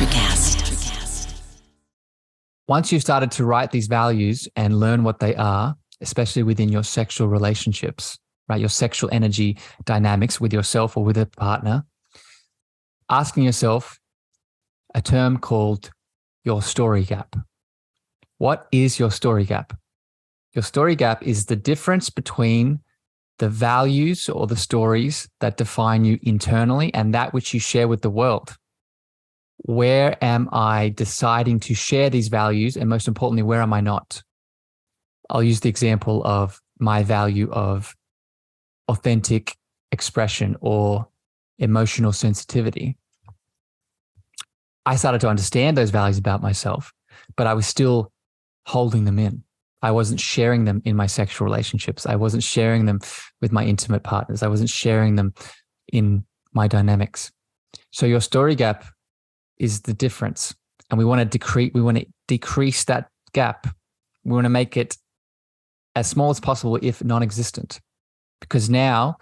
CHAKRAS. Once you've started to write these values and learn what they are, especially within your sexual relationships, right? Your sexual energy dynamics with yourself or with a partner, asking yourself a term called your story gap. What is your story gap? Your story gap is the difference between the values or the stories that define you internally and that which you share with the world. Where am I deciding to share these values? And most importantly, where am I not? I'll use the example of my value of authentic expression or emotional sensitivity. I started to understand those values about myself, but I was still holding them in. I wasn't sharing them in my sexual relationships. I wasn't sharing them with my intimate partners. I wasn't sharing them in my dynamics. So your story gap is the difference. And we want to decrease that gap. We want to make it as small as possible, if non-existent, because now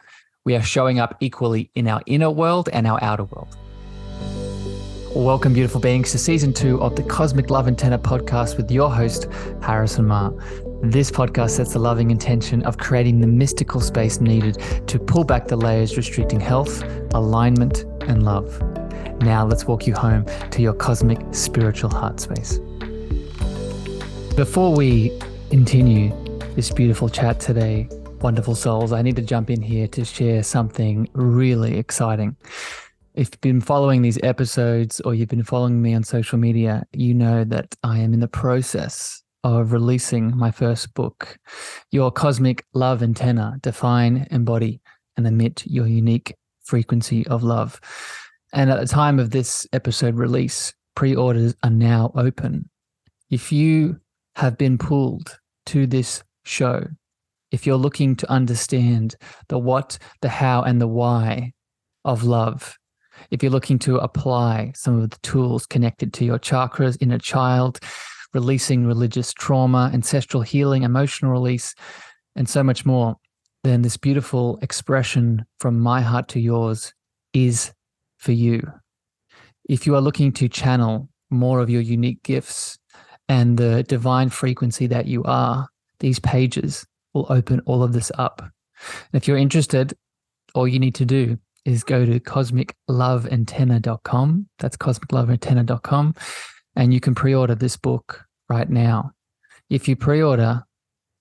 we are showing up equally in our inner world and our outer world. Welcome, beautiful beings, to season 2 of the Cosmic Love Antenna podcast with your host, Harrison Ma. This podcast sets the loving intention of creating the mystical space needed to pull back the layers restricting health, alignment, and love. Now let's walk you home to your cosmic spiritual heart space. Before we continue this beautiful chat today, wonderful souls, I need to jump in here to share something really exciting. If you've been following these episodes or you've been following me on social media, you know that I am in the process of releasing my first book, Your Cosmic Love Antenna, Define, Embody, and Emit Your Unique Frequency of Love. And at the time of this episode release, pre-orders are now open. If you have been pulled to this show, if you're looking to understand the what, the how, and the why of love, if you're looking to apply some of the tools connected to your chakras, inner child, releasing religious trauma, ancestral healing, emotional release, and so much more, then this beautiful expression from my heart to yours is for you. If you are looking to channel more of your unique gifts and the divine frequency that you are, these pages will open all of this up. And if you're interested, all you need to do is go to cosmicloveantenna.com. That's cosmicloveantenna.com. And you can pre-order this book right now. If you pre-order,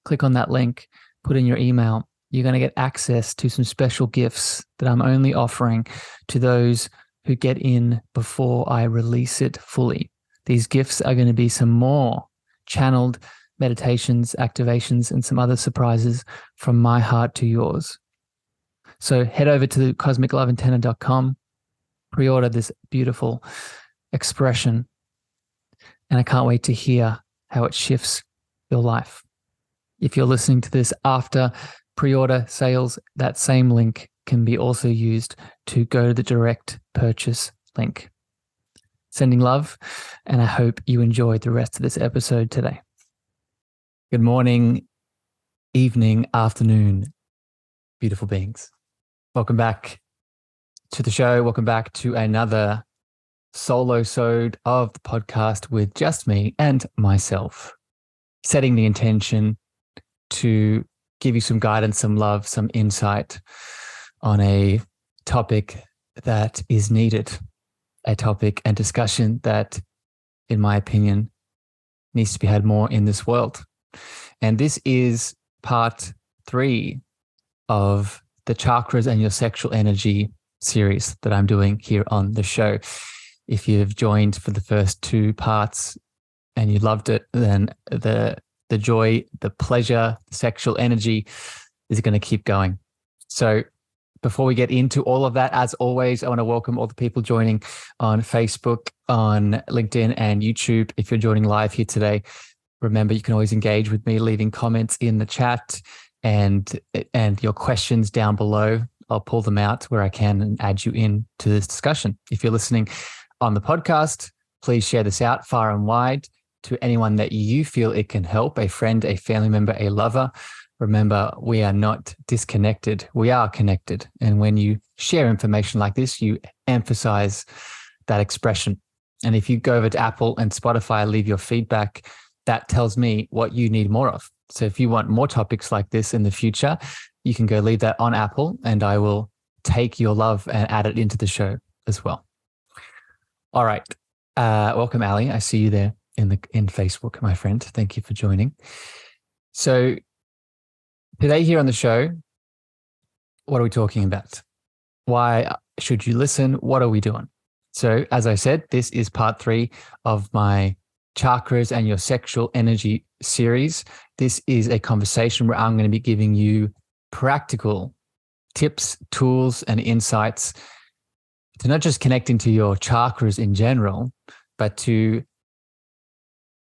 click on that link, put in your email, you're going to get access to some special gifts that I'm only offering to those who get in before I release it fully. These gifts are going to be some more channeled meditations, activations, and some other surprises from my heart to yours. So head over to cosmicloveantenna.com, pre-order this beautiful expression, and I can't wait to hear how it shifts your life. If you're listening to this after pre-order sales, that same link can be also used to go to the direct purchase link. Sending love, and I hope you enjoyed the rest of this episode today. Good morning, evening, afternoon, beautiful beings. Welcome back to the show. Welcome back to another Solo-sode of the podcast with just me and myself, setting the intention to give you some guidance, some love, some insight on a topic that is needed, a topic and discussion that, in my opinion, needs to be had more in this world. And this is part 3 of the Chakras and Your Sexual Energy series that I'm doing here on the show. If you've joined for the first 2 parts and you loved it, then the joy, the pleasure, the sexual energy is going to keep going. So before we get into all of that, as always, I want to welcome all the people joining on Facebook, on LinkedIn, and YouTube. If you're joining live here today, remember you can always engage with me, leaving comments in the chat and your questions down below. I'll pull them out where I can and add you in to this discussion. If you're listening on the podcast, please share this out far and wide to anyone that you feel it can help, a friend, a family member, a lover. Remember, we are not disconnected. We are connected. And when you share information like this, you emphasize that expression And if you go over to Apple and Spotify, leave your feedback, that tells me what you need more of. So if you want more topics like this in the future, you can go leave that on Apple and I will take your love and add it into the show as well. All right. Welcome, Ali. I see you there in Facebook, my friend. Thank you for joining. So today here on the show, what are we talking about? Why should you listen? What are we doing? So as I said, this is part 3 of my Chakras and Your Sexual Energy series. This is a conversation where I'm going to be giving you practical tips, tools, and insights to not just connecting to your chakras in general, but to,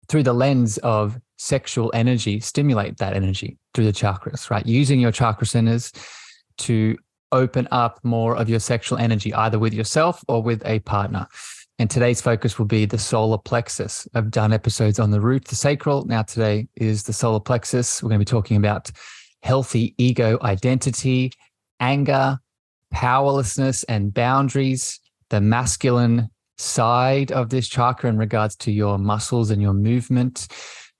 through the lens of sexual energy, stimulate that energy through the chakras, right? Using your chakra centers to open up more of your sexual energy, either with yourself or with a partner. And today's focus will be the solar plexus. I've done episodes on the root, the sacral. Now today is the solar plexus. We're going to be talking about healthy ego identity, anger, powerlessness and boundaries, the masculine side of this chakra in regards to your muscles and your movement.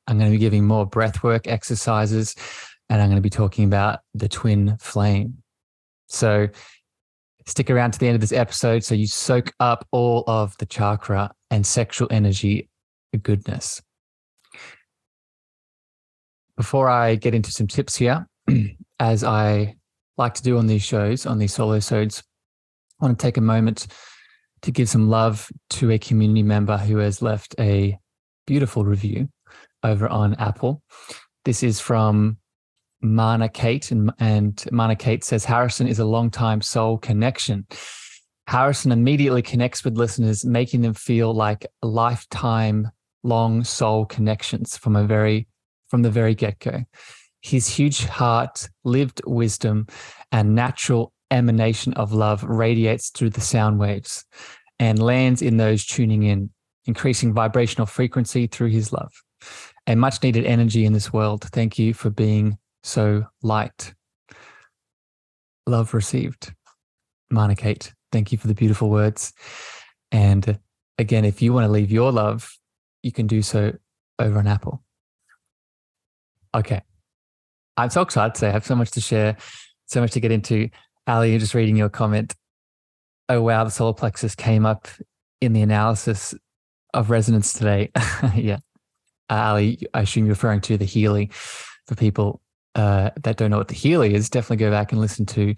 I'm going to be giving more breathwork exercises, and I'm going to be talking about the twin flame. So stick around to the end of this episode so you soak up all of the chakra and sexual energy goodness. Before I get into some tips here, as I like to do on these shows, on these solo-sodes, I want to take a moment to give some love to a community member who has left a beautiful review over on Apple. This is from Mana Kate, and Mana Kate says, Harrison is a long-time soul connection. Harrison immediately connects with listeners, making them feel like lifetime long soul connections from the very get-go. His huge heart, lived wisdom, and natural emanation of love radiates through the sound waves and lands in those tuning in, increasing vibrational frequency through his love. A much needed energy in this world. Thank you for being so light. Love received. Mana Kate, thank you for the beautiful words. And again, if you want to leave your love, you can do so over on Apple. Okay. I'm so excited today. I have so much to share, so much to get into. Ali, you're just reading your comment. Oh, wow, the solar plexus came up in the analysis of resonance today. Yeah. Ali, I assume you're referring to the Healy. For people that don't know what the Healy is, definitely go back and listen to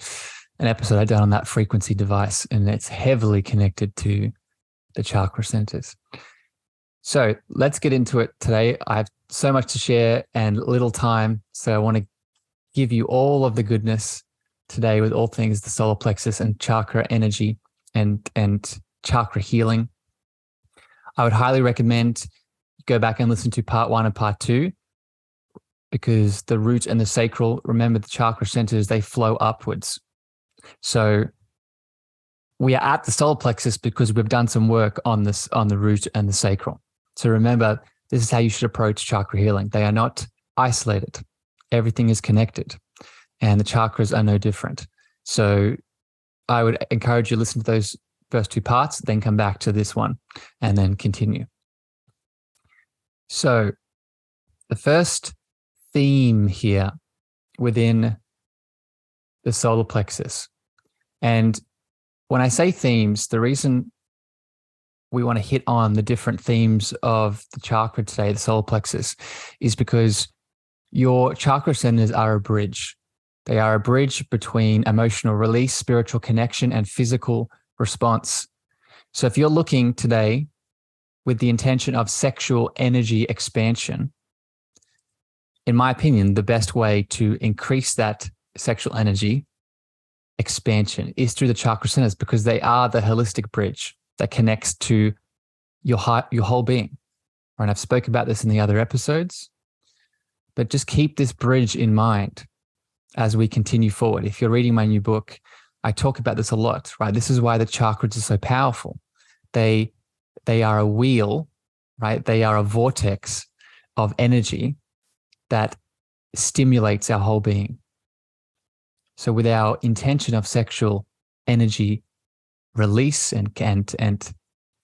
an episode I've done on that frequency device, and it's heavily connected to the chakra centers. So let's get into it today. I have so much to share and little time, so I want to give you all of the goodness today with all things the solar plexus and chakra energy and chakra healing. I would highly recommend go back and listen to part 1 and part 2, because the root and the sacral, remember the chakra centers, they flow upwards. So we are at the solar plexus because we've done some work on this, on the root and the sacral. So remember, this is how you should approach chakra healing. They are not isolated. Everything is connected, and the chakras are no different. So I would encourage you to listen to those first 2 parts, then come back to this one and then continue. So the first theme here within the solar plexus, and when I say themes, the reason we want to hit on the different themes of the chakra today, the solar plexus, is because your chakra centers are a bridge. They are a bridge between emotional release, spiritual connection, and physical response. So if you're looking today with the intention of sexual energy expansion, in my opinion, the best way to increase that sexual energy expansion is through the chakra centers, because they are the holistic bridge that connects to your whole being. Right? I've spoken about this in the other episodes, but just keep this bridge in mind as we continue forward. If you're reading my new book, I talk about this a lot, right? This is why the chakras are so powerful. They are a wheel, right? They are a vortex of energy that stimulates our whole being. So with our intention of sexual energy release and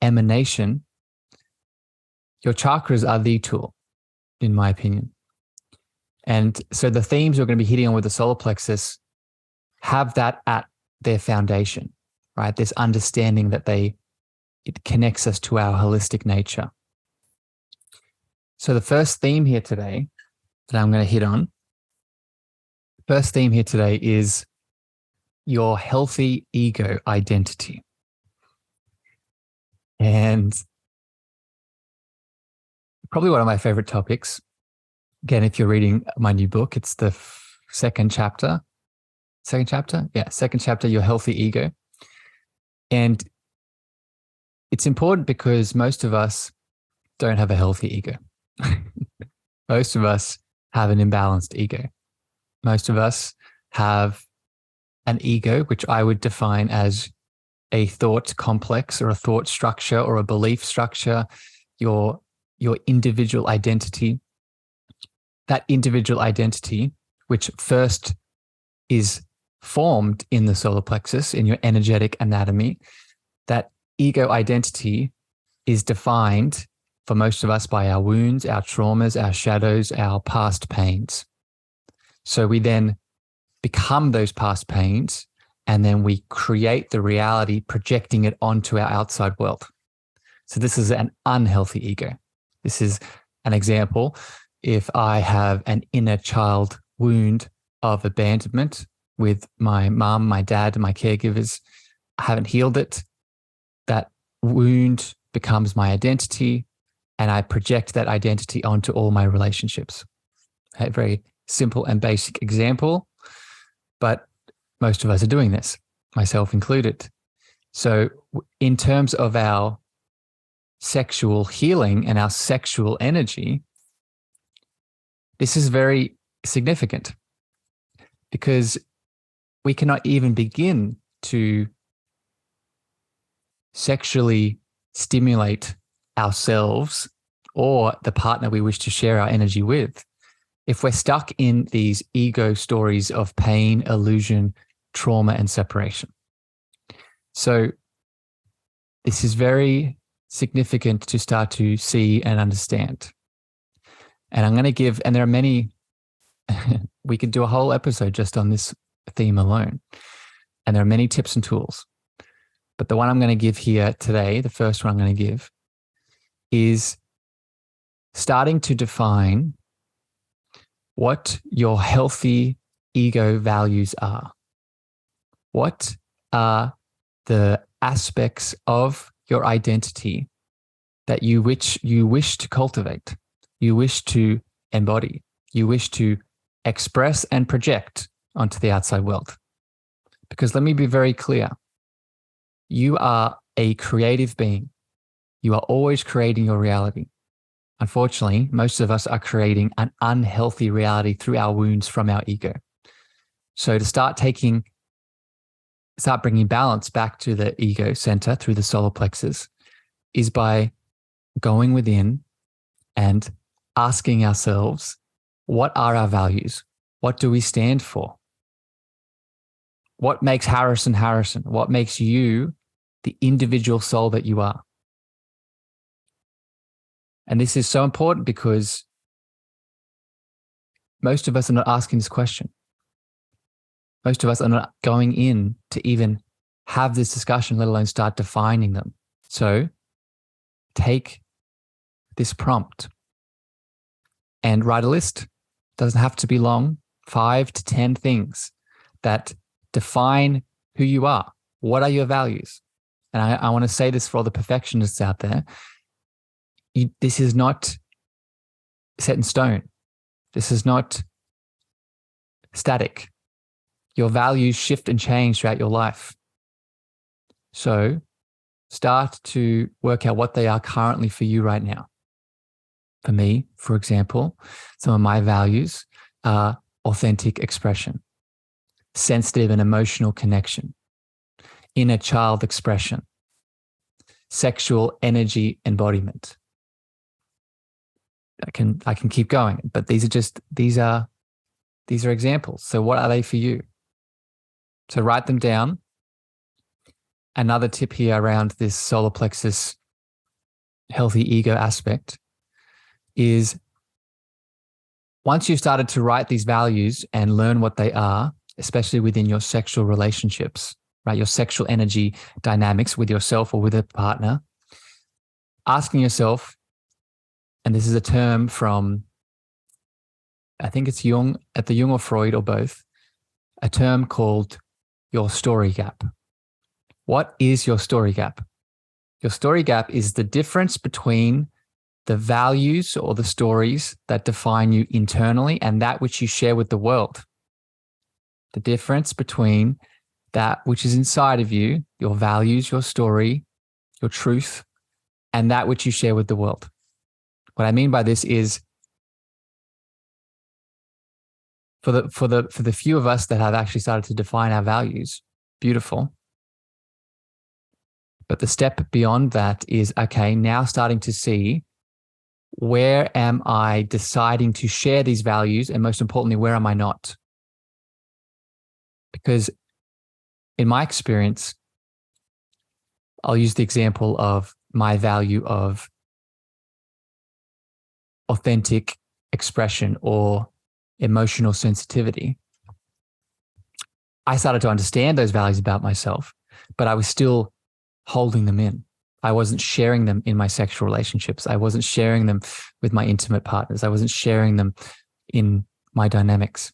emanation, Your chakras are the tool, in my opinion. And so the themes we're going to be hitting on with the solar plexus have that at their foundation, right? This understanding that it connects us to our holistic nature. So the first theme here today that I'm going to hit on, first theme here today is your healthy ego identity. And probably one of my favorite topics. Again, if you're reading my new book, it's the second chapter. Second chapter? Yeah, second chapter, Your Healthy Ego. And it's important because most of us don't have a healthy ego. Most of us have an imbalanced ego. Most of us have an ego, which I would define as a thought complex or a thought structure or a belief structure, your individual identity. That individual identity, which first is formed in the solar plexus, in your energetic anatomy, that ego identity is defined for most of us by our wounds, our traumas, our shadows, our past pains. So we then become those past pains, and then we create the reality, projecting it onto our outside world. So this is an unhealthy ego. This is an example. If I have an inner child wound of abandonment with my mom, my dad, and my caregivers, I haven't healed it. That wound becomes my identity, and I project that identity onto all my relationships. A very simple and basic example, but most of us are doing this, myself included. So in terms of our sexual healing and our sexual energy, this is very significant because we cannot even begin to sexually stimulate ourselves or the partner we wish to share our energy with if we're stuck in these ego stories of pain, illusion, trauma, and separation. So this is very significant to start to see and understand. And I'm going to give, and there are many, we could do a whole episode just on this theme alone. And there are many tips and tools. But the one I'm going to give here today, the first one I'm going to give, is starting to define what your healthy ego values are. What are the aspects of your identity that you wish to cultivate, you wish to embody, you wish to express and project onto the outside world? Because let me be very clear. You are a creative being. You are always creating your reality. Unfortunately, most of us are creating an unhealthy reality through our wounds from our ego. So to start bringing balance back to the ego center through the solar plexus is by going within and asking ourselves, what are our values? What do we stand for? What makes Harrison Harrison? What makes you the individual soul that you are? And this is so important because most of us are not asking this question. Most of us are not going in to even have this discussion, let alone start defining them. So take this prompt and write a list. It doesn't have to be long, 5 to 10 things that define who you are. What are your values? And I want to say this for all the perfectionists out there. This is not set in stone. This is not static. Your values shift and change throughout your life. So start to work out what they are currently for you right now. For me, for example, some of my values are authentic expression, sensitive and emotional connection, inner child expression, sexual energy embodiment. I can keep going, but these are examples. So what are they for you? So write them down. Another tip here around this solar plexus healthy ego aspect is once you've started to write these values and learn what they are, especially within your sexual relationships, right? Your sexual energy dynamics with yourself or with a partner, asking yourself, and this is a term from, I think it's Jung, at the Jung or Freud or both, a term called your story gap. What is your story gap? Your story gap is the difference between the values or the stories that define you internally and that which you share with the world. The difference between that which is inside of you, your values, your story, your truth, and that which you share with the world. What I mean by this is for the few of us that have actually started to define our values, beautiful. But the step beyond that is, okay, now starting to see, where am I deciding to share these values? And most importantly, where am I not? Because in my experience, I'll use the example of my value of authentic expression or emotional sensitivity. I started to understand those values about myself, but I was still holding them in. I wasn't sharing them in my sexual relationships. I wasn't sharing them with my intimate partners. I wasn't sharing them in my dynamics.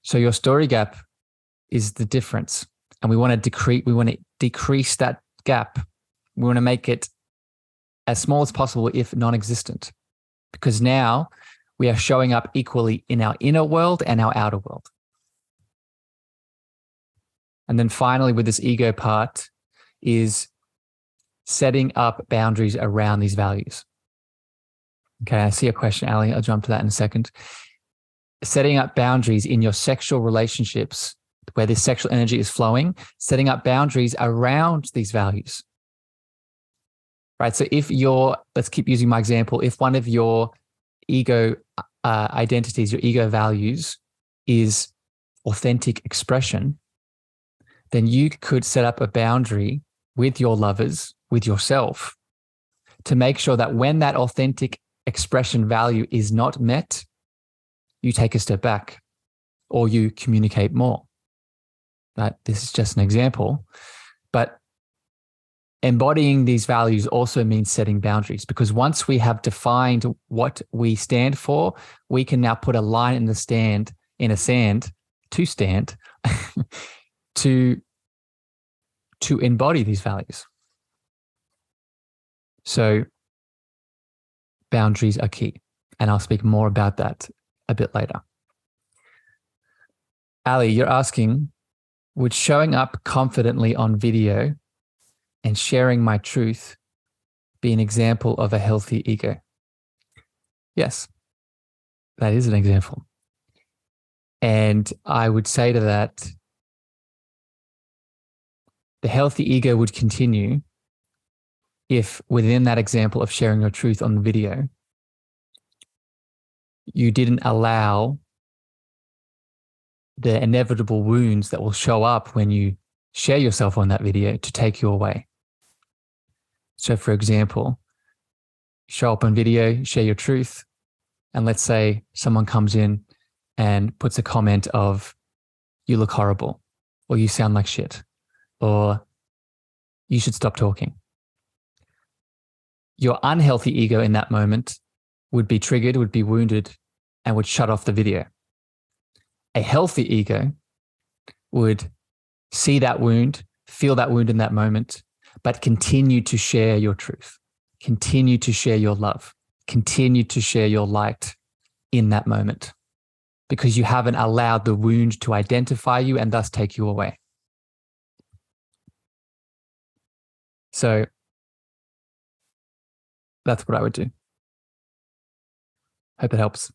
So your story gap is the difference. And we want to decrease that gap. We want to make it as small as possible, if non-existent, because now we are showing up equally in our inner world and our outer world. And then finally, with this ego part, is setting up boundaries around these values. Okay, I see a question, Ali. I'll jump to that in a second. Setting up boundaries in your sexual relationships where this sexual energy is flowing, setting up boundaries around these values. Right? So if let's keep using my example, if one of your ego identities, your ego values is authentic expression, then you could set up a boundary with your lovers, with yourself, to make sure that when that authentic expression value is not met, you take a step back or you communicate more. Right? This is just an example, but embodying these values also means setting boundaries, because once we have defined what we stand for, we can now put a line in the sand to embody these values. So boundaries are key, and I'll speak more about that a bit later. Ali, you're asking, would showing up confidently on video and sharing my truth be an example of a healthy ego? Yes, that is an example. And I would say to that, the healthy ego would continue if within that example of sharing your truth on the video, you didn't allow the inevitable wounds that will show up when you share yourself on that video to take you away. So for example, show up on video, share your truth, and let's say someone comes in and puts a comment of, you look horrible, or you sound like shit, or you should stop talking. Your unhealthy ego in that moment would be triggered, would be wounded, and would shut off the video. A healthy ego would see that wound, feel that wound in that moment, but continue to share your truth, continue to share your love, continue to share your light in that moment, because you haven't allowed the wound to identify you and thus take you away. So that's what I would do. Hope it helps.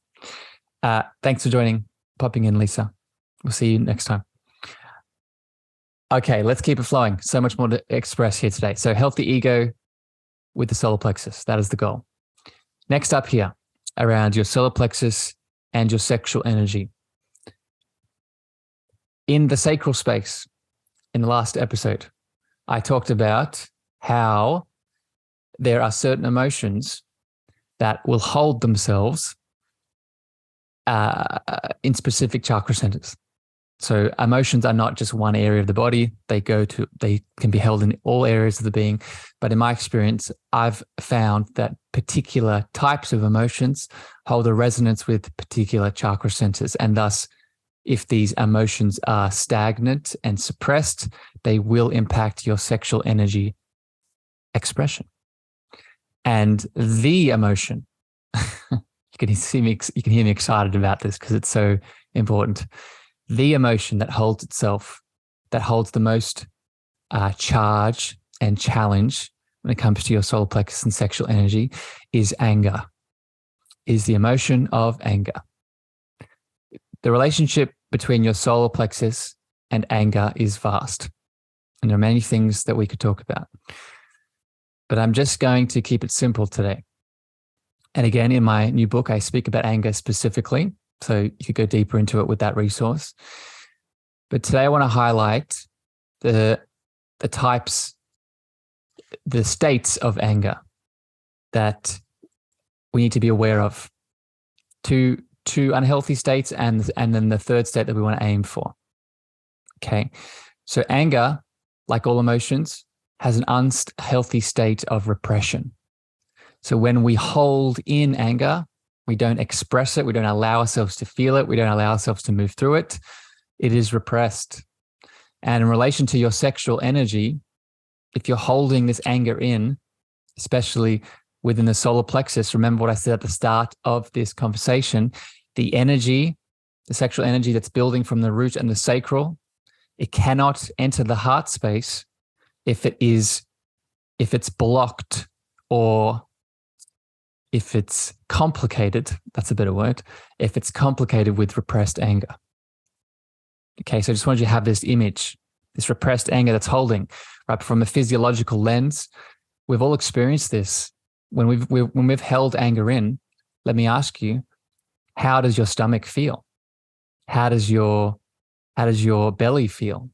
Thanks for popping in, Lisa. We'll see you next time. Okay, let's keep it flowing. So much more to express here today. So healthy ego with the solar plexus. That is the goal. Next up here, around your solar plexus and your sexual energy. In the sacral space, in the last episode, I talked about how there are certain emotions that will hold themselves in specific chakra centers. So emotions are not just one area of the body. They can be held in all areas of the being. But in my experience, I've found that particular types of emotions hold a resonance with particular chakra centers. And thus, if these emotions are stagnant and suppressed, they will impact your sexual energy expression. And the emotion, you can hear me excited about this because it's so important. The emotion that holds itself, that holds the most charge and challenge when it comes to your solar plexus and sexual energy is anger, is the emotion of anger. The relationship between your solar plexus and anger is vast. And there are many things that we could talk about. But I'm just going to keep it simple today. And again, in my new book, I speak about anger specifically. So you could go deeper into it with that resource. But today I want to highlight the types, the states of anger that we need to be aware of. Two unhealthy states and then the third state that we want to aim for. Okay. So anger, like all emotions, has an unhealthy state of repression. So when we hold in anger, we don't express it. We don't allow ourselves to feel it. We don't allow ourselves to move through it. It is repressed. And in relation to your sexual energy, if you're holding this anger in, especially within the solar plexus, remember what I said at the start of this conversation, the energy, the sexual energy that's building from the root and the sacral, it cannot enter the heart space if it's blocked or if it's complicated, that's a better word, if it's complicated with repressed anger. Okay, so I just wanted you to have this image, this repressed anger that's holding, right? From a physiological lens, we've all experienced this. When we've held anger in, let me ask you, how does your stomach feel? How does your belly feel?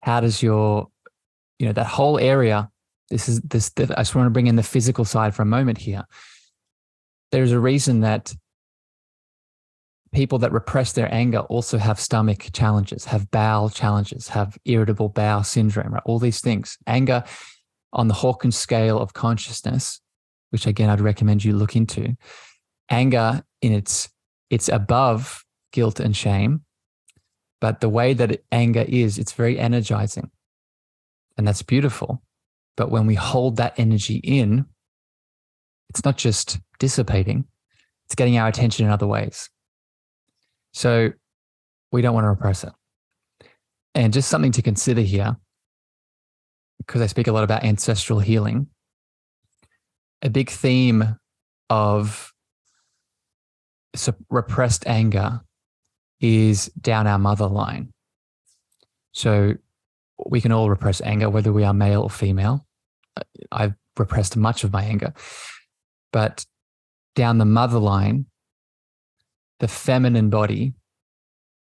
How does that whole area, I just want to bring in the physical side for a moment here. There's a reason that people that repress their anger also have stomach challenges, have bowel challenges, have irritable bowel syndrome, right? All these things. Anger on the Hawkins scale of consciousness, which again, I'd recommend you look into. Anger it's above guilt and shame, but the way that anger is, it's very energizing. And that's beautiful. But when we hold that energy in, it's not just dissipating, it's getting our attention in other ways. So we don't want to repress it. And just something to consider here, because I speak a lot about ancestral healing, a big theme of repressed anger is down our mother line. So we can all repress anger, whether we are male or female. I've repressed much of my anger. But down the mother line, the feminine body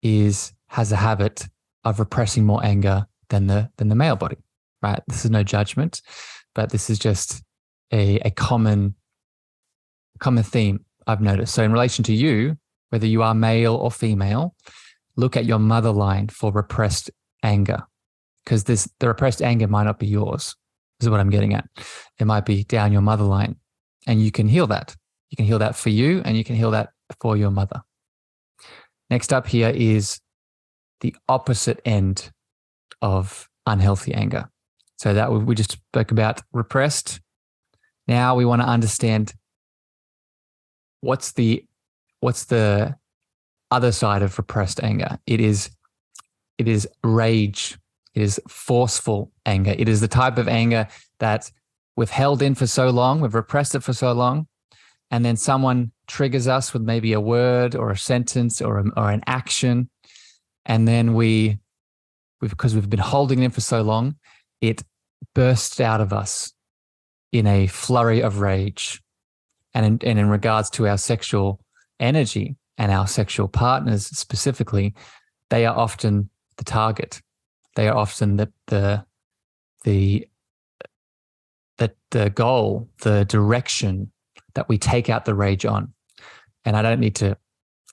has a habit of repressing more anger than the male body, right? This is no judgment, but this is just a common theme I've noticed. So in relation to you, whether you are male or female, look at your mother line for repressed anger, because the repressed anger might not be yours. This is what I'm getting at. It might be down your mother line, and you can heal that. You can heal that for you, and you can heal that for your mother. Next up here is the opposite end of unhealthy anger. So that we just spoke about repressed. Now we want to understand what's the other side of repressed anger. It is rage. It is forceful anger. It is the type of anger that we've held in for so long, we've repressed it for so long, and then someone triggers us with maybe a word or a sentence or an action, and then because we've been holding it in for so long, it bursts out of us in a flurry of rage. And in regards to our sexual energy and our sexual partners specifically, they are often the target. They are often the goal, the direction that we take out the rage on. And I don't need to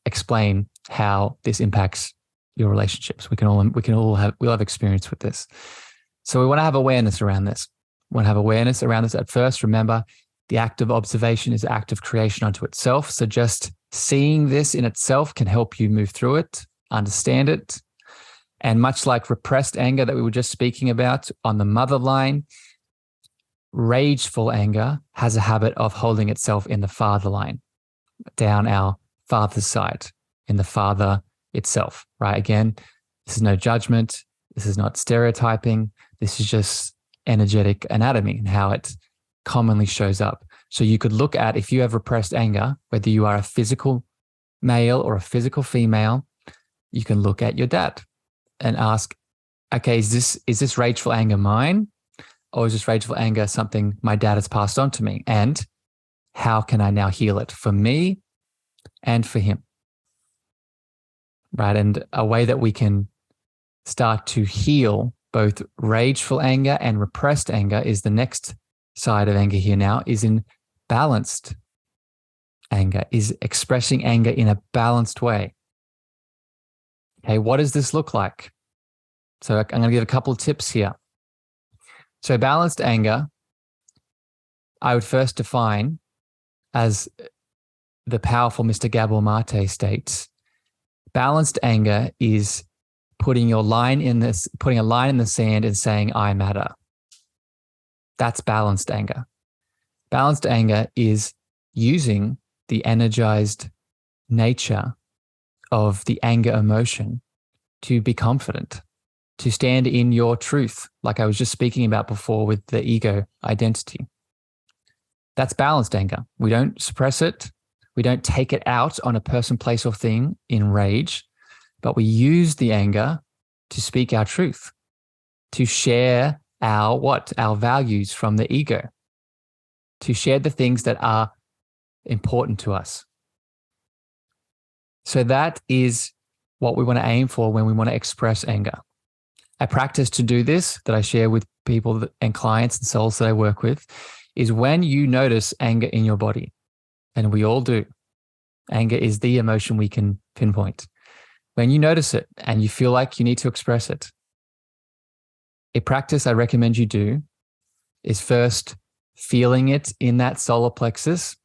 explain how this impacts your relationships. We'll have experience with this. So we want to have awareness around this. We want to have awareness around this at first. Remember, the act of observation is act of creation unto itself. So just seeing this in itself can help you move through it, understand it. And much like repressed anger that we were just speaking about on the mother line, rageful anger has a habit of holding itself in the father line, down our father's side, in the father itself, right? Again, this is no judgment. This is not stereotyping. This is just energetic anatomy and how it commonly shows up. So you could look at, if you have repressed anger, whether you are a physical male or a physical female, you can look at your dad and ask, okay, is this rageful anger mine? Or is this rageful anger something my dad has passed on to me? And how can I now heal it for me and for him? Right? And a way that we can start to heal both rageful anger and repressed anger is the next side of anger here now, is in balanced anger, is expressing anger in a balanced way. Okay, what does this look like? So I'm going to give a couple of tips here. So balanced anger, I would first define as the powerful Mr. Gabor Mate states, balanced anger is putting a line in the sand and saying, I matter. That's balanced anger. Balanced anger is using the energized nature of the anger emotion to be confident, to stand in your truth, like I was just speaking about before with the ego identity. That's balanced anger. We don't suppress it. We don't take it out on a person, place, or thing in rage, but we use the anger to speak our truth, to share our values from the ego, to share the things that are important to us. So that is what we want to aim for when we want to express anger. A practice to do this that I share with people and clients and souls that I work with is when you notice anger in your body, and we all do. Anger is the emotion we can pinpoint. When you notice it and you feel like you need to express it, a practice I recommend you do is first feeling it in that solar plexus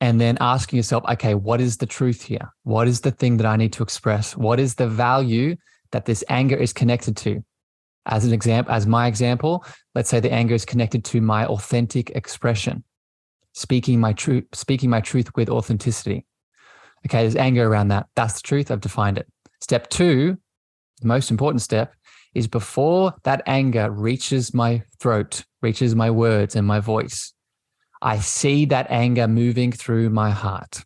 and then asking yourself, okay, what is the truth here? What is the thing that I need to express? What is the value that this anger is connected to? As an example, as my example, let's say the anger is connected to my authentic expression, speaking my truth with authenticity. Okay, there's anger around that. That's the truth. I've defined it. Step 2, the most important step, is before that anger reaches my throat, reaches my words and my voice, I see that anger moving through my heart.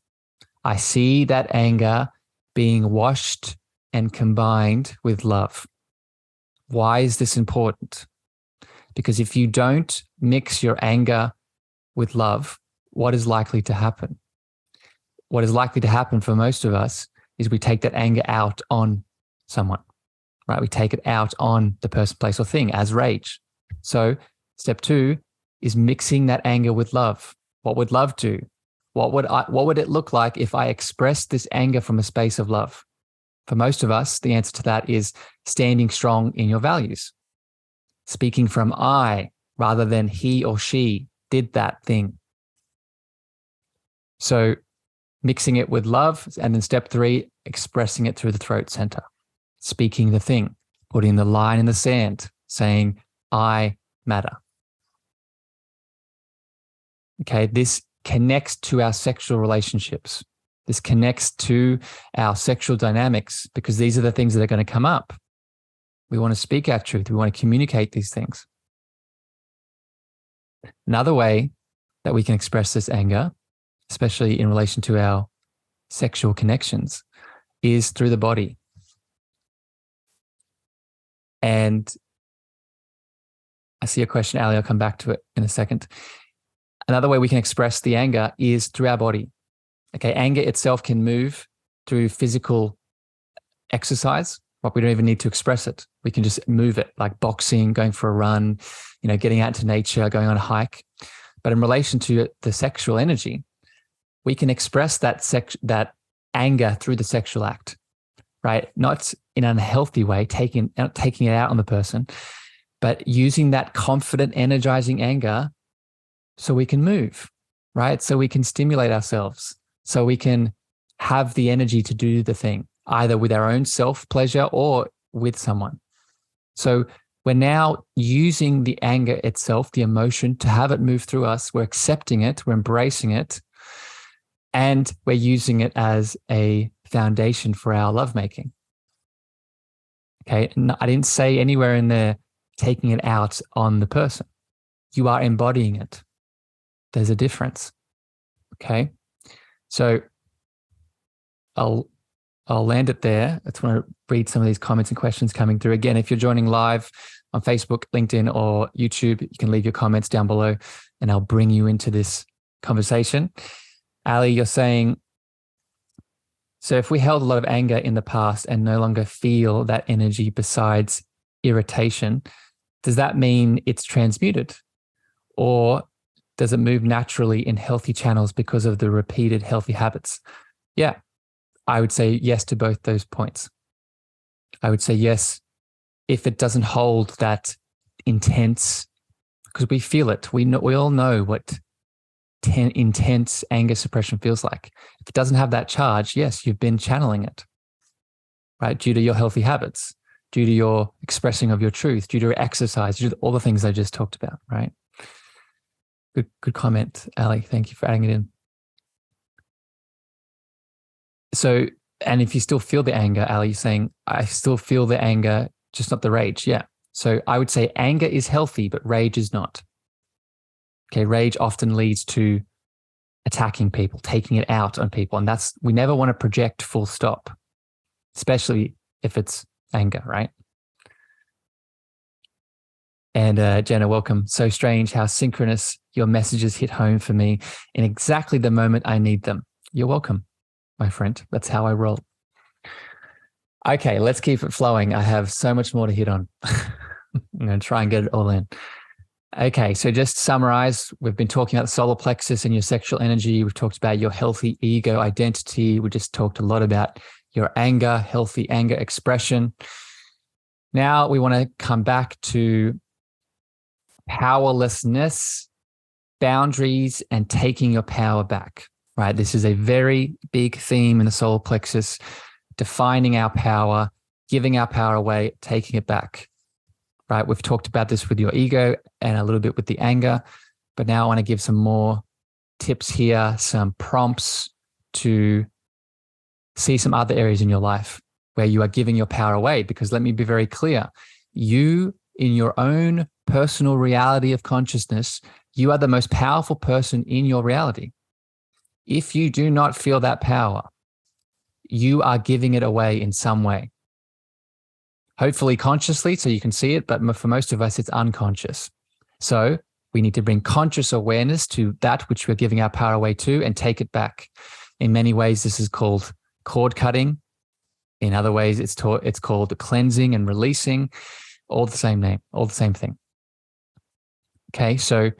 I see that anger being washed and combined with love. Why is this important? Because if you don't mix your anger with love, what is likely to happen? What is likely to happen for most of us is we take that anger out on someone, right? We take it out on the person, place, or thing as rage. So step 2 is mixing that anger with love. What would love do? What would it look like if I expressed this anger from a space of love? For most of us, the answer to that is standing strong in your values, speaking from I rather than he or she did that thing. So mixing it with love, and then step 3, expressing it through the throat center, speaking the thing, putting the line in the sand, saying, I matter. Okay, this connects to our sexual relationships. This connects to our sexual dynamics because these are the things that are going to come up. We want to speak our truth. We want to communicate these things. Another way that we can express this anger, especially in relation to our sexual connections, is through the body. And I see a question, Ali. I'll come back to it in a second. Another way we can express the anger is through our body. Okay, anger itself can move through physical exercise, but we don't even need to express it. We can just move it, like boxing, going for a run, getting out into nature, going on a hike. But in relation to the sexual energy, we can express that anger through the sexual act, right? Not in an unhealthy way, taking it out on the person, but using that confident, energizing anger so we can move, right? So we can stimulate ourselves, so we can have the energy to do the thing, either with our own self-pleasure or with someone. So we're now using the anger itself, the emotion, to have it move through us. We're accepting it, we're embracing it, and we're using it as a foundation for our lovemaking. Okay, and I didn't say anywhere in there taking it out on the person. You are embodying it. There's a difference. Okay, so I'll land it there. I just want to read some of these comments and questions coming through. Again, if you're joining live on Facebook, LinkedIn, or YouTube, you can leave your comments down below and I'll bring you into this conversation. Ali, you're saying, so if we held a lot of anger in the past and no longer feel that energy besides irritation, does that mean it's transmuted? Or does it move naturally in healthy channels because of the repeated healthy habits? Yeah, I would say yes to both those points. I would say yes if it doesn't hold that intense, because we feel it. We all know what intense anger suppression feels like. If it doesn't have that charge, yes, you've been channeling it, right? Due to your healthy habits, due to your expressing of your truth, due to your exercise, due to all the things I just talked about, right? Good comment, Ali. Thank you for adding it in. So, and if you still feel the anger, Ali, you're saying, I still feel the anger, just not the rage. Yeah. So I would say anger is healthy, but rage is not. Okay. Rage often leads to attacking people, taking it out on people. And we never want to project full stop, especially if it's anger, right? And Jenna, welcome. So strange how synchronous your messages hit home for me in exactly the moment I need them. You're welcome, my friend. That's how I roll. Okay, let's keep it flowing. I have so much more to hit on. I'm going to try and get it all in. Okay, so just to summarize, we've been talking about the solar plexus and your sexual energy. We've talked about your healthy ego identity. We just talked a lot about your anger, healthy anger expression. Now we want to come back to powerlessness, boundaries, and taking your power back, right? This is a very big theme in the solar plexus, defining our power, giving our power away, taking it back, right? We've talked about this with your ego and a little bit with the anger, but now I want to give some more tips here, some prompts to see some other areas in your life where you are giving your power away. Because let me be very clear, you in your own personal reality of consciousness, you are the most powerful person in your reality. If you do not feel that power, you are giving it away in some way. Hopefully consciously, so you can see it, but for most of us, it's unconscious. So we need to bring conscious awareness to that which we're giving our power away to and take it back. In many ways, this is called cord cutting. In other ways, it's called the cleansing and releasing. All the same name, all the same thing. Okay, so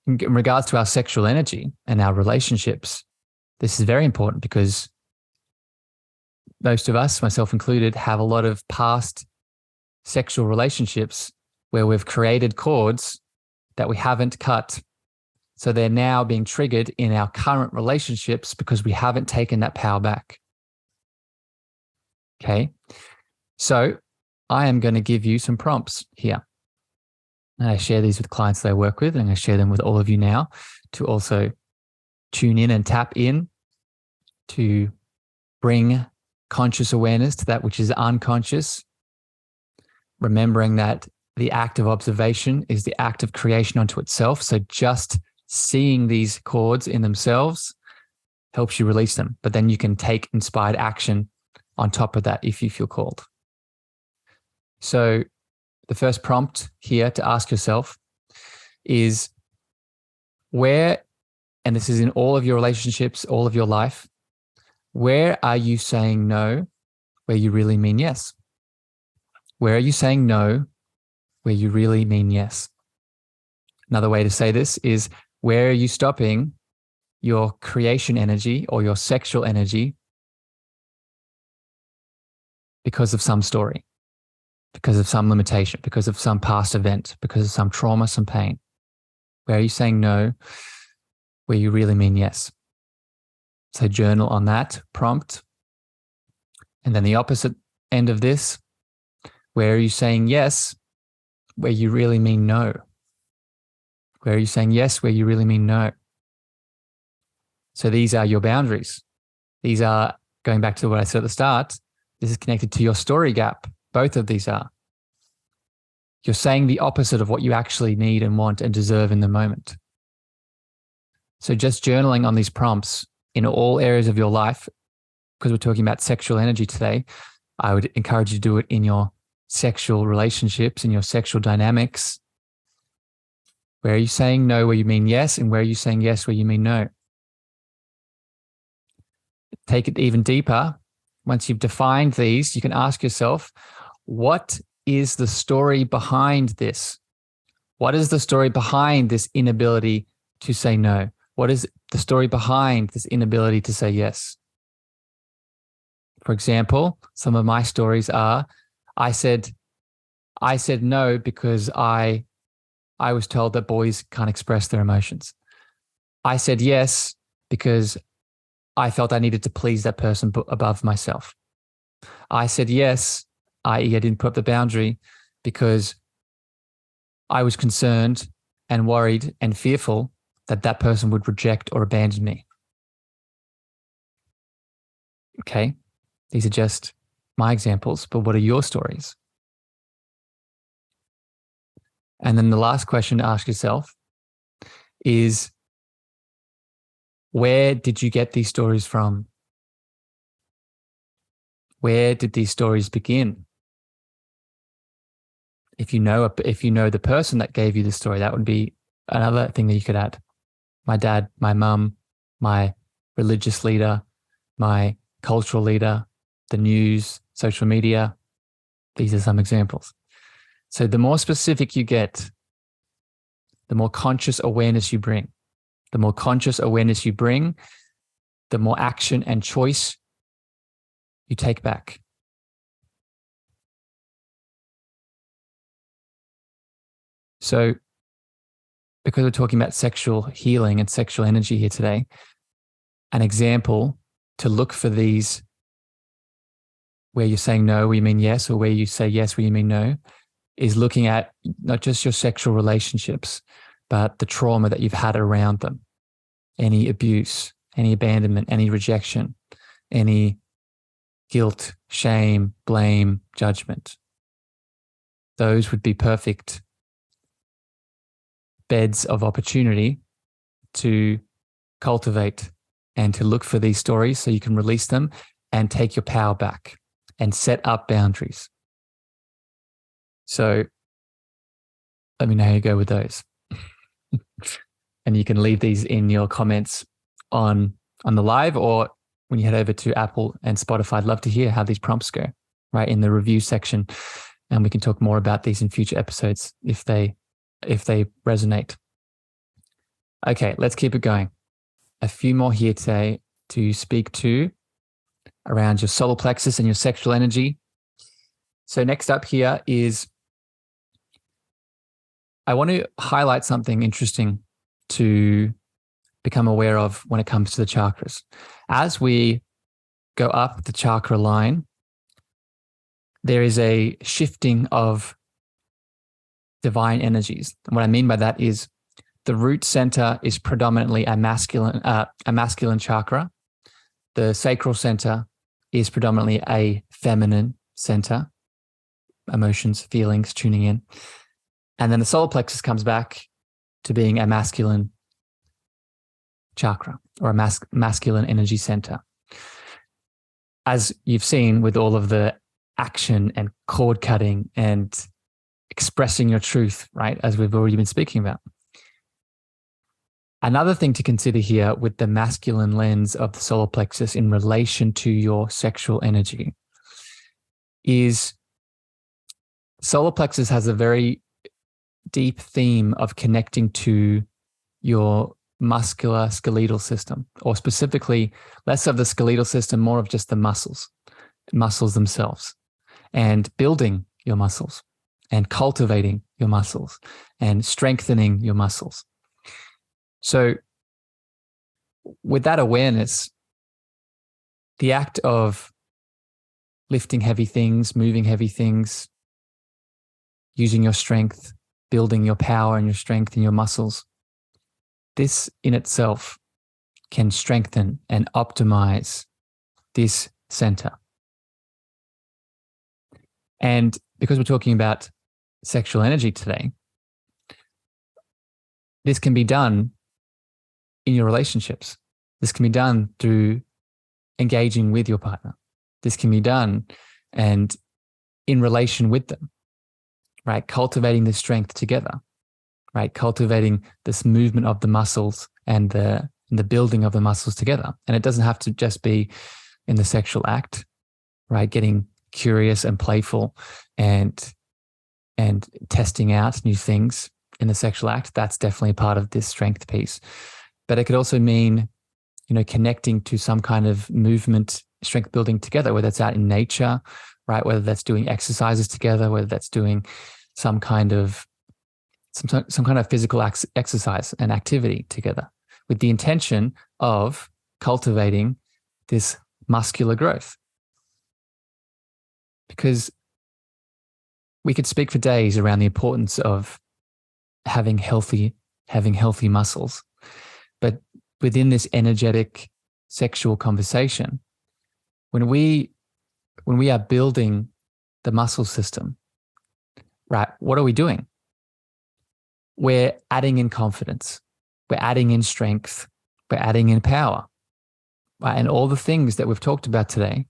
in regards to our sexual energy and our relationships, this is very important because most of us, myself included, have a lot of past sexual relationships where we've created cords that we haven't cut. So they're now being triggered in our current relationships because we haven't taken that power back. Okay, so I am going to give you some prompts here. And I share these with clients that I work with, and I'm going to share them with all of you now to also tune in and tap in to bring conscious awareness to that which is unconscious, remembering that the act of observation is the act of creation unto itself. So just seeing these cords in themselves helps you release them, but then you can take inspired action on top of that if you feel called. So the first prompt here to ask yourself is where, and this is in all of your relationships, all of your life, where are you saying no where you really mean yes? Where are you saying no where you really mean yes? Another way to say this is, Where are you stopping your creation energy or your sexual energy because of some story, because of some limitation, because of some past event, because of some trauma, some pain? Where are you saying no, where you really mean yes? So journal on that prompt. And then the opposite end of this, where are you saying yes, where you really mean no? Where are you saying yes, where you really mean no? So these are your boundaries. These are, going back to what I said at the start, this is connected to your story gap. Both of these are. You're saying the opposite of what you actually need and want and deserve in the moment. So just journaling on these prompts in all areas of your life, because we're talking about sexual energy today, I would encourage you to do it in your sexual relationships, in your sexual dynamics. Where are you saying no where you mean yes, and where are you saying yes where you mean no? Take it even deeper. Once you've defined these, you can ask yourself, what is the story behind this? What is the story behind this inability to say no? What is the story behind this inability to say yes? For example, some of my stories are, I said no because I was told that boys can't express their emotions. I said yes because I felt I needed to please that person above myself. I said yes, i.e., I didn't put up the boundary because I was concerned and worried and fearful that that person would reject or abandon me. Okay, these are just my examples, but what are your stories? And then the last question to ask yourself is, where did you get these stories from? Where did these stories begin? If you know the person that gave you the story, that would be another thing that you could add. My dad, my mum, my religious leader, my cultural leader, the news, social media. These are some examples. So the more specific you get, the more conscious awareness you bring. The more conscious awareness you bring, the more action and choice you take back. So, because we're talking about sexual healing and sexual energy here today, an example to look for these where you're saying no, where you mean yes, or where you say yes, where you mean no, is looking at not just your sexual relationships, but the trauma that you've had around them. Any abuse, any abandonment, any rejection, any guilt, shame, blame, judgment. Those would be perfect beds of opportunity to cultivate and to look for these stories so you can release them and take your power back and set up boundaries. So let me know how you go with those. And you can leave these in your comments on the live, or when you head over to Apple and Spotify. I'd love to hear how these prompts go, right, in the review section. And we can talk more about these in future episodes if they resonate. Okay, let's keep it going. A few more here today to speak to around your solar plexus and your sexual energy. So next up here is, I want to highlight something interesting to become aware of when it comes to the chakras. As we go up the chakra line, there is a shifting of divine energies. And what I mean by that is the root center is predominantly a masculine chakra. The sacral center is predominantly a feminine center, emotions, feelings, tuning in. And then the solar plexus comes back to being a masculine chakra or a masculine energy center. As you've seen with all of the action and cord cutting and expressing your truth, right, as we've already been speaking about. Another thing to consider here with the masculine lens of the solar plexus in relation to your sexual energy is solar plexus has a very deep theme of connecting to your muscular skeletal system, or specifically less of the skeletal system, more of just the muscles themselves, and building your muscles and cultivating your muscles and strengthening your muscles. So with that awareness, the act of lifting heavy things, moving heavy things, using your strength, building your power and your strength in your muscles, this in itself can strengthen and optimize this center. And because we're talking about sexual energy today, this can be done in your relationships. This can be done through engaging with your partner. This can be done and in relation with them, right? Cultivating the strength together, right? Cultivating this movement of the muscles and the building of the muscles together. And it doesn't have to just be in the sexual act, right? Getting curious and playful and testing out new things in the sexual act. That's definitely a part of this strength piece. But it could also mean, connecting to some kind of movement, strength building together, whether it's out in nature, right? Whether that's doing exercises together, whether that's doing some kind of physical exercise and activity together, with the intention of cultivating this muscular growth. Because we could speak for days around the importance of having healthy muscles. But within this energetic sexual conversation, when we are building the muscle system, right, what are we doing? We're adding in confidence. We're adding in strength. We're adding in power, right? And all the things that we've talked about today,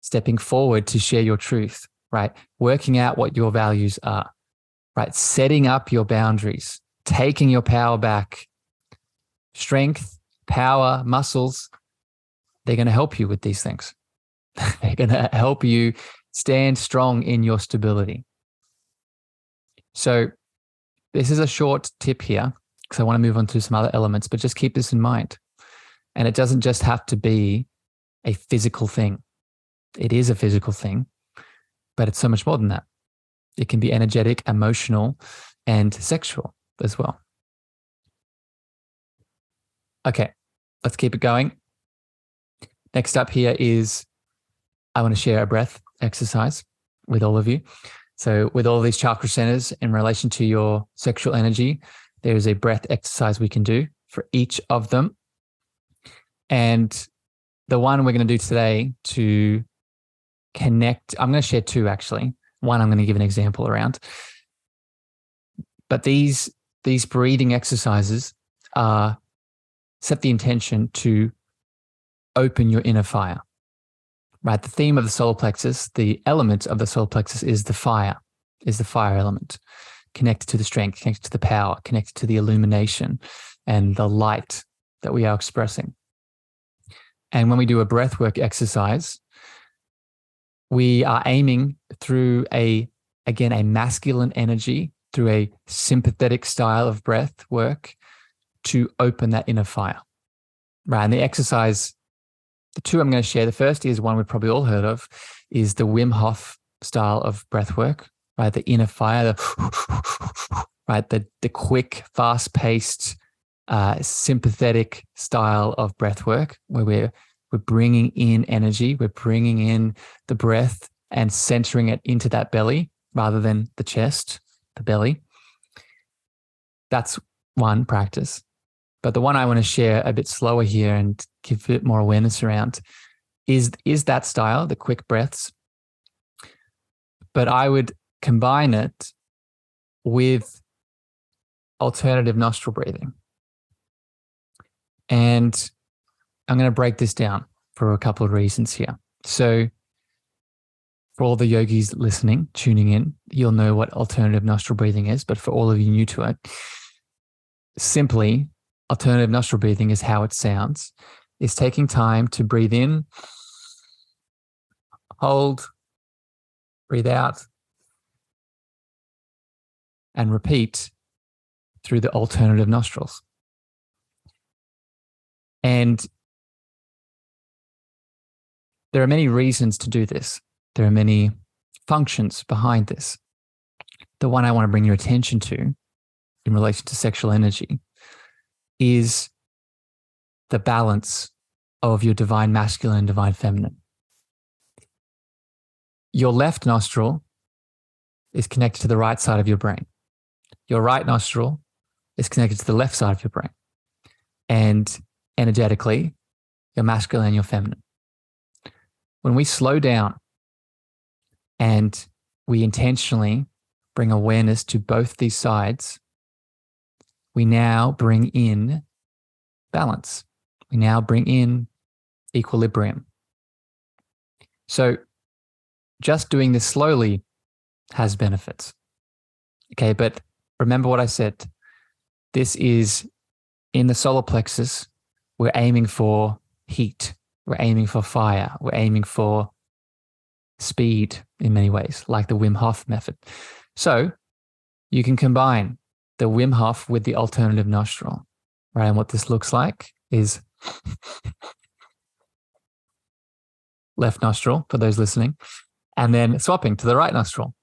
stepping forward to share your truth, right? Working out what your values are, right? Setting up your boundaries, taking your power back. Strength, power, muscles, they're going to help you with these things. They're going to help you stand strong in your stability. So this is a short tip here because I want to move on to some other elements, but just keep this in mind. And it doesn't just have to be a physical thing. It is a physical thing, but it's so much more than that. It can be energetic, emotional, and sexual as well. Okay, let's keep it going. Next up here is I want to share a breath exercise with all of you. So with all these chakra centers in relation to your sexual energy, there is a breath exercise we can do for each of them. And the one we're going to do today to connect, I'm going to share two actually. One I'm going to give an example around. But these breathing exercises are set the intention to open your inner fire, right? The theme of the solar plexus, the element of the solar plexus is the fire element, connected to the strength, connected to the power, connected to the illumination and the light that we are expressing. And when we do a breathwork exercise, we are aiming through a masculine energy, through a sympathetic style of breath work to open that inner fire, right? And the exercise, the two I'm going to share, the first is one we've probably all heard of, is the Wim Hof style of breath work, right? The inner fire, right? The quick, fast-paced, sympathetic style of breath work where we're bringing in energy, we're bringing in the breath and centering it into that belly rather than the chest, the belly. That's one practice. But the one I want to share a bit slower here and give a bit more awareness around is that style, the quick breaths. But I would combine it with alternative nostril breathing. And I'm going to break this down for a couple of reasons here. So for all the yogis listening, tuning in, you'll know what alternative nostril breathing is. But for all of you new to it, simply, alternative nostril breathing is how it sounds. It's taking time to breathe in, hold, breathe out, and repeat through the alternative nostrils. And there are many reasons to do this. There are many functions behind this. The one I want to bring your attention to in relation to sexual energy is the balance of your divine masculine and divine feminine. Your left nostril is connected to the right side of your brain. Your right nostril is connected to the left side of your brain. And energetically, your masculine and your feminine. When we slow down and we intentionally bring awareness to both these sides, we now bring in balance. We now bring in equilibrium. So just doing this slowly has benefits. Okay, but remember what I said. This is in the solar plexus. We're aiming for heat. We're aiming for fire. We're aiming for speed in many ways, like the Wim Hof method. So you can combine the Wim Hof with the alternative nostril, right? And what this looks like is left nostril for those listening, and then swapping to the right nostril.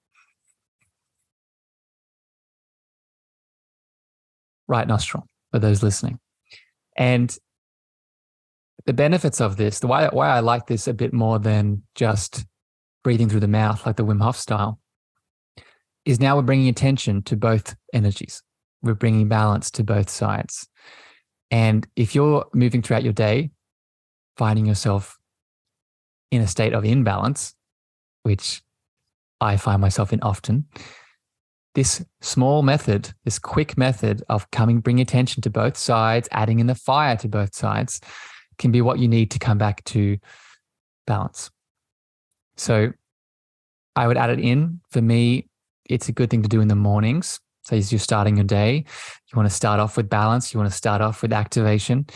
Right nostril for those listening. And the benefits of this, the why I like this a bit more than just breathing through the mouth like the Wim Hof style, is now we're bringing attention to both energies. We're bringing balance to both sides. And if you're moving throughout your day, finding yourself in a state of imbalance, which I find myself in often, this small method, this quick method of bringing attention to both sides, adding in the fire to both sides, can be what you need to come back to balance. So I would add it in. For me, it's a good thing to do in the mornings. So as you're starting your day, you want to start off with balance. You want to start off with activation.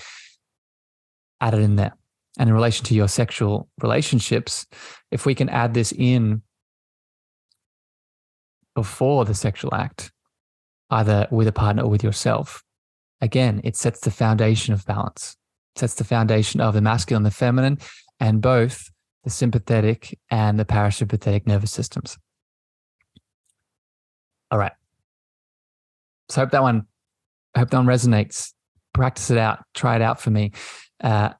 Add it in there. And in relation to your sexual relationships, if we can add this in before the sexual act, either with a partner or with yourself, again, it sets the foundation of balance. It sets the foundation of the masculine and the feminine, and both the sympathetic and the parasympathetic nervous systems. All right. So I hope that one resonates. Practice it out. Try it out for me. And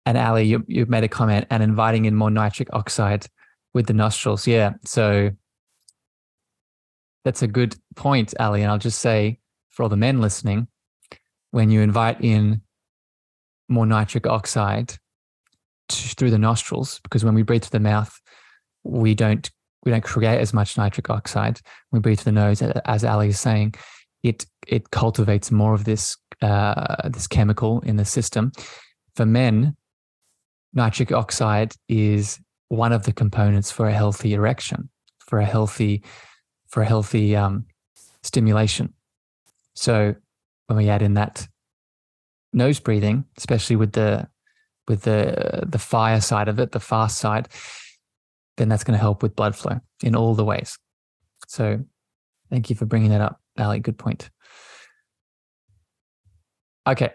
Ali, you've made a comment, and inviting in more nitric oxide with the nostrils. Yeah. So that's a good point, Ali. And I'll just say for all the men listening, when you invite in more nitric oxide through the nostrils, because when we breathe through the mouth, we don't create as much nitric oxide. When we breathe through the nose, as Ali is saying, it cultivates more of this chemical in the system. For men, nitric oxide is one of the components for a healthy erection, for a healthy stimulation. So when we add in that nose breathing, especially with the fire side of it, the fast side, then that's going to help with blood flow in all the ways. So thank you for bringing that up, Ali. Good point. Okay.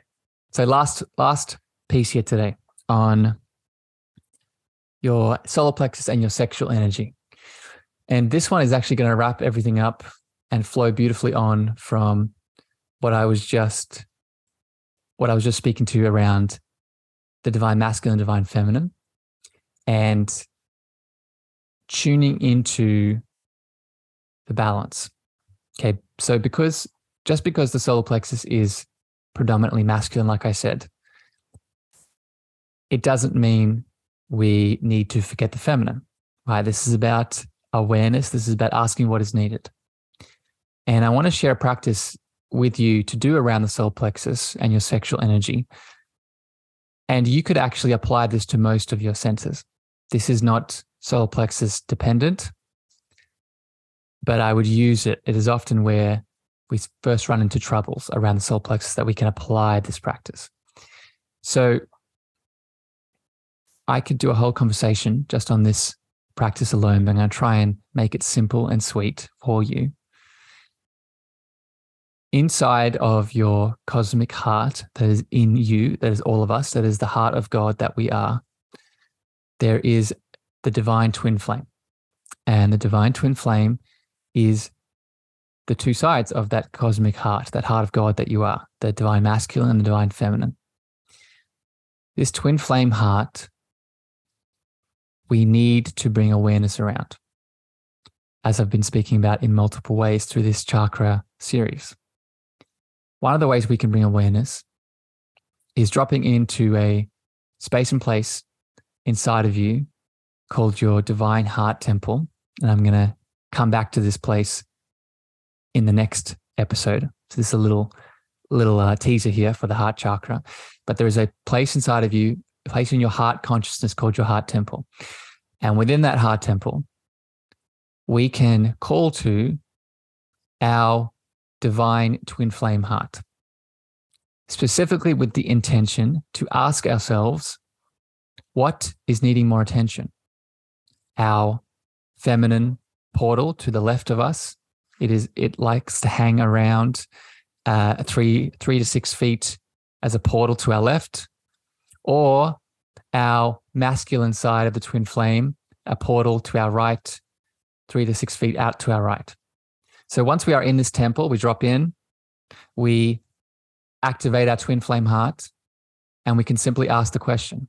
So last piece here today on your solar plexus and your sexual energy. And this one is actually going to wrap everything up and flow beautifully on from what I was just speaking to around the divine masculine, divine feminine, and tuning into the balance. Okay. So because the solar plexus is predominantly masculine, like I said, it doesn't mean we need to forget the feminine, right? This is about awareness. This is about asking what is needed. And I want to share a practice with you to do around the solar plexus and your sexual energy. And you could actually apply this to most of your senses. This is not solar plexus dependent, but I would use it. It is often where we first run into troubles around the solar plexus that we can apply this practice. So I could do a whole conversation just on this practice alone, but I'm going to try and make it simple and sweet for you. inside of your cosmic heart that is in you, that is all of us, that is the heart of God that we are, there is the divine twin flame. And the divine twin flame is the two sides of that cosmic heart, that heart of God that you are, the divine masculine and the divine feminine. This twin flame heart, we need to bring awareness around, as I've been speaking about in multiple ways through this chakra series. One of the ways we can bring awareness is dropping into a space and place inside of you called your divine heart temple. And I'm going to come back to this place in the next episode. So this is a little teaser here for the heart chakra. But there is a place inside of you, a place in your heart consciousness called your heart temple. And within that heart temple, we can call to our divine twin flame heart, specifically with the intention to ask ourselves, what is needing more attention? Our feminine portal to the left of us, it likes to hang around 3 to 6 feet as a portal to our left, or our masculine side of the twin flame, a portal to our right, 3 to 6 feet out to our right. So once we are in this temple, we drop in, we activate our twin flame heart, and we can simply ask the question,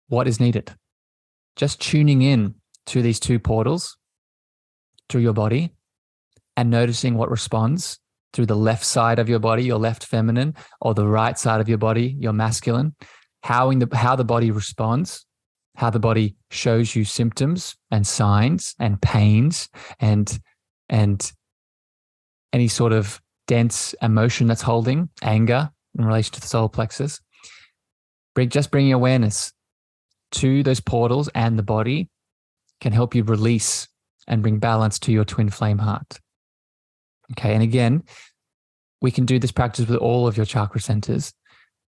what is needed? Just tuning in to these two portals through your body and noticing what responds through the left side of your body, your left feminine, or the right side of your body, your masculine, how the body responds, how the body shows you symptoms and signs and pains and any sort of dense emotion that's holding, anger in relation to the solar plexus. Just bringing awareness to those portals and the body can help you release and bring balance to your twin flame heart. Okay, and again, we can do this practice with all of your chakra centers,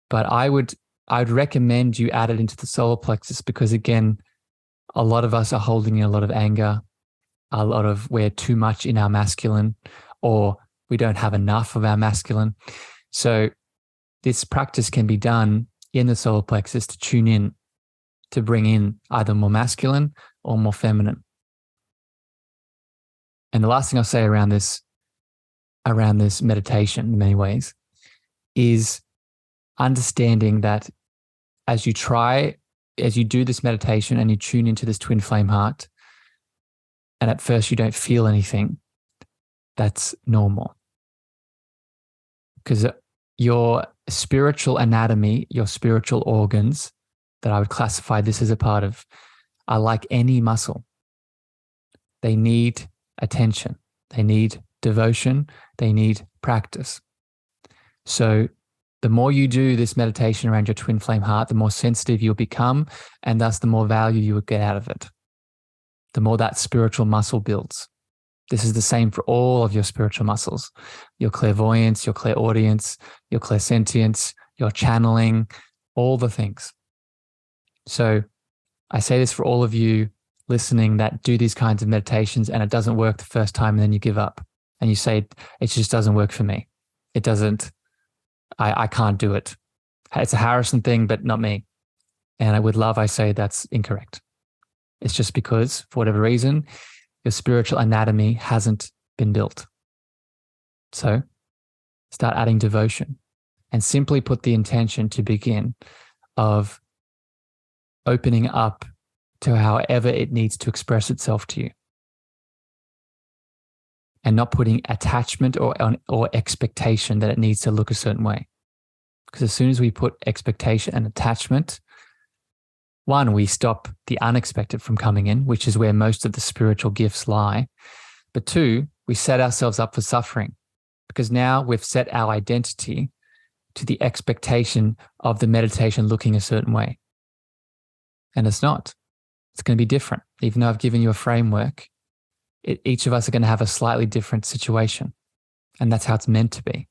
but I would recommend you add it into the solar plexus because, again, a lot of us are holding in a lot of anger, we're too much in our masculine, or we don't have enough of our masculine. So this practice can be done in the solar plexus to tune in, to bring in either more masculine or more feminine. And the last thing I'll say around this meditation in many ways is understanding that as you do this meditation and you tune into this twin flame heart, and at first you don't feel anything, that's normal. Because your spiritual anatomy, your spiritual organs that I would classify this as a part of, are like any muscle. They need attention. They need devotion. They need practice. So the more you do this meditation around your twin flame heart, the more sensitive you'll become, and thus the more value you will get out of it. The more that spiritual muscle builds. This is the same for all of your spiritual muscles, your clairvoyance, your clairaudience, your clairsentience, your channeling, all the things. So I say this for all of you listening that do these kinds of meditations and it doesn't work the first time and then you give up and you say, it just doesn't work for me. It doesn't, I can't do it. It's a Harrison thing, but not me. And I say that's incorrect. It's just because for whatever reason, your spiritual anatomy hasn't been built. So start adding devotion and simply put the intention to begin of opening up to however it needs to express itself to you. And not putting attachment or expectation that it needs to look a certain way. Because as soon as we put expectation and attachment, one, we stop the unexpected from coming in, which is where most of the spiritual gifts lie. But two, we set ourselves up for suffering because now we've set our identity to the expectation of the meditation looking a certain way. And it's not. It's going to be different. Even though I've given you a framework, each of us are going to have a slightly different situation. And that's how it's meant to be.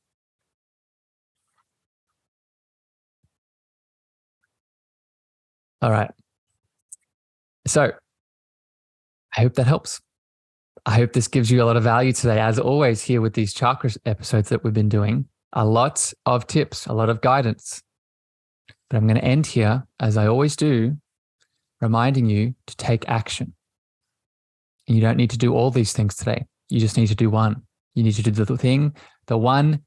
All right. So I hope that helps. I hope this gives you a lot of value today. As always, here with these chakras episodes that we've been doing, a lot of tips, a lot of guidance. But I'm going to end here, as I always do, reminding you to take action. And you don't need to do all these things today. You just need to do one. You need to do the thing, the one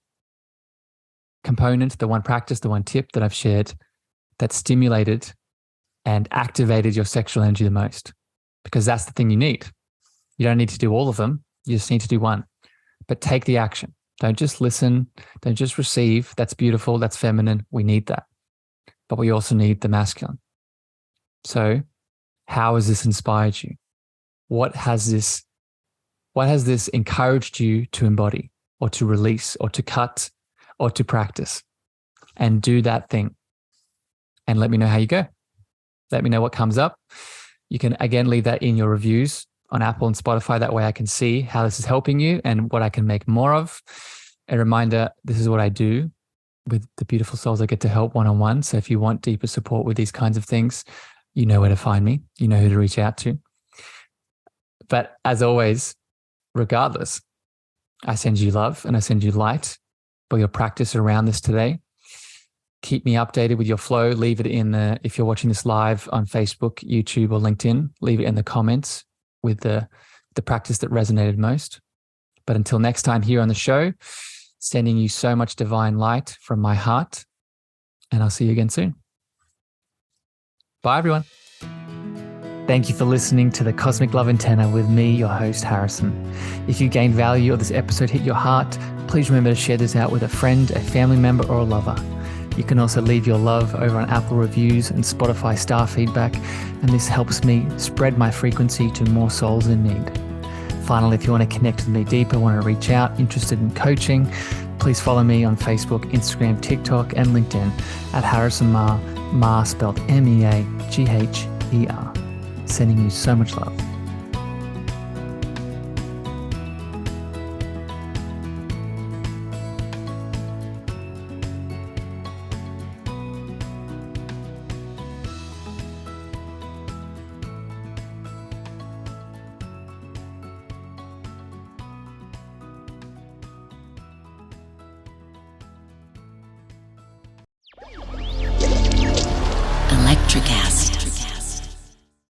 component, the one practice, the one tip that I've shared that stimulated and activated your sexual energy the most, because that's the thing you need. You don't need to do all of them. You just need to do one. But take the action. Don't just listen. Don't just receive. That's beautiful. That's feminine. We need that. But we also need the masculine. So how has this inspired you? What has this encouraged you to embody or to release or to cut or to practice? And do that thing. And let me know how you go. Let me know what comes up. You can, again, leave that in your reviews on Apple and Spotify. That way I can see how this is helping you and what I can make more of. A reminder, this is what I do with the beautiful souls I get to help one-on-one. So if you want deeper support with these kinds of things, you know where to find me. You know who to reach out to. But as always, regardless, I send you love and I send you light for your practice around this today. Keep me updated with your flow. Leave it in if you're watching this live on Facebook, YouTube, or LinkedIn, leave it in the comments with the practice that resonated most. But until next time here on the show, sending you so much divine light from my heart, and I'll see you again soon. Bye, everyone. Thank you for listening to the Cosmic Love Antenna with me, your host, Harrison. If you gained value or this episode hit your heart, please remember to share this out with a friend, a family member, or a lover. You can also leave your love over on Apple reviews and Spotify star feedback, and this helps me spread my frequency to more souls in need. Finally, if you want to connect with me deeper, want to reach out, interested in coaching, please follow me on Facebook, Instagram, TikTok, and LinkedIn at Harrison Meagher, Meagher spelled Meagher. Sending you so much love. Electric acid.